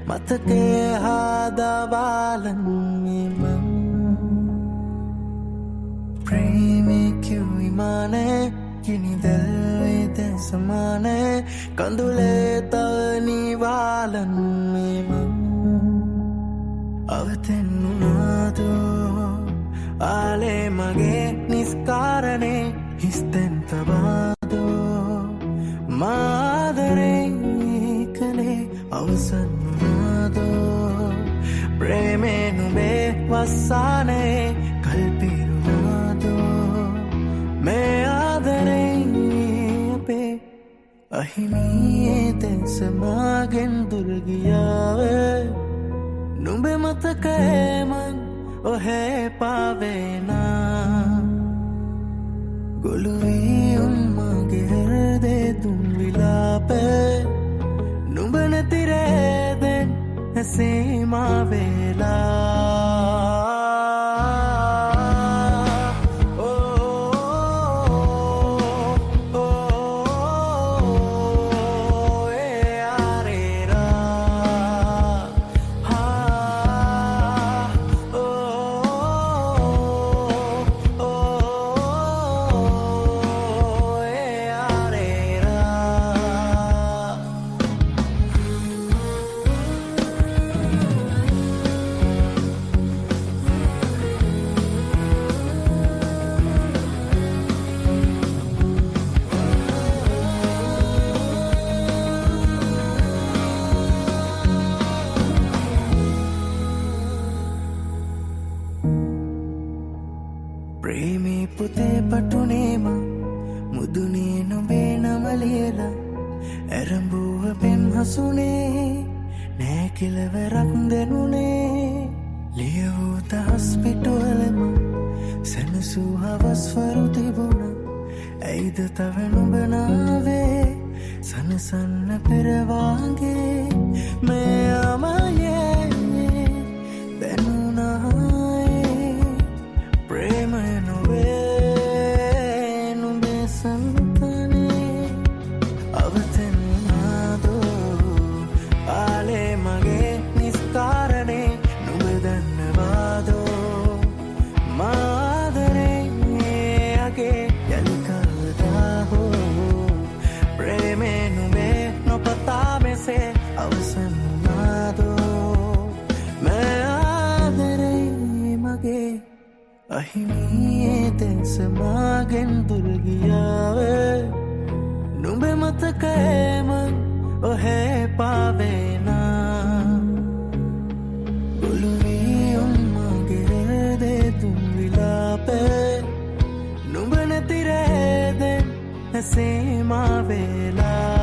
මතකේ හාදවාලන් මෙම ප්‍රේමේ කිව්වි මානේ කිනිදල්වේද සමානේ කඳුලේ තනිවාලන් මෙම අවතෙන්නුනාදෝ ආලේ මගේ නිස්කාරණේ හිස්තෙන් තබාදෝ මාදරේ කලේ අවසන් වුණාදෝ ප්‍රේමේ නුඹේ වස්සානේ කල්පිරුණාදෝ මේ ආදරේ අපේ අහිමියේ තෙන්සමාගෙන් දුරගියාවේ නුඹේ මතකේ මන් ඔහේ පාවේනා ගොළුවී උන්මගේ හෘදේ තුන් විලාපේ නුඹ නැතිරේදෙන් සීමා වේලා ප්‍රේමේ පුතේ පටුනේම මුදුනේ නොබේ නමලියලා ඇරඹුව පෙම් හසුනේ නෑ කෙලවරක් දෙනුනේ ලියවූ දහස් පිටුවලම සැනසූ හවස්වරු තිබුණ ඇයිද තව නුඹනාවේ සනසන්න පෙරවාගේ මේ අමයේ දැනුනායේ ප්‍රේමය නොවේ නුඹේ සන්තනේ අවතෙන්නාදෝ ආලේ මගේ නිස්කාරණේ නුඹ දන්නවාදෝ මාදරේ අගේ යලිකවදා හෝ ප්‍රේමේ නුඹේ නොපතා මෙසේ අවසන් වුණාදෝ මේ ආදරේ මගේ අහිමියේ තෙන්සමාගෙන් දුරගියාවේ නුඹේ මතකේ මන් ඔහේ පාවේනා ගොළුවී උන්මගේ හෘදේ තුන් විලාපේ නුඹ නැතිරේදෙන් සීමා වේලා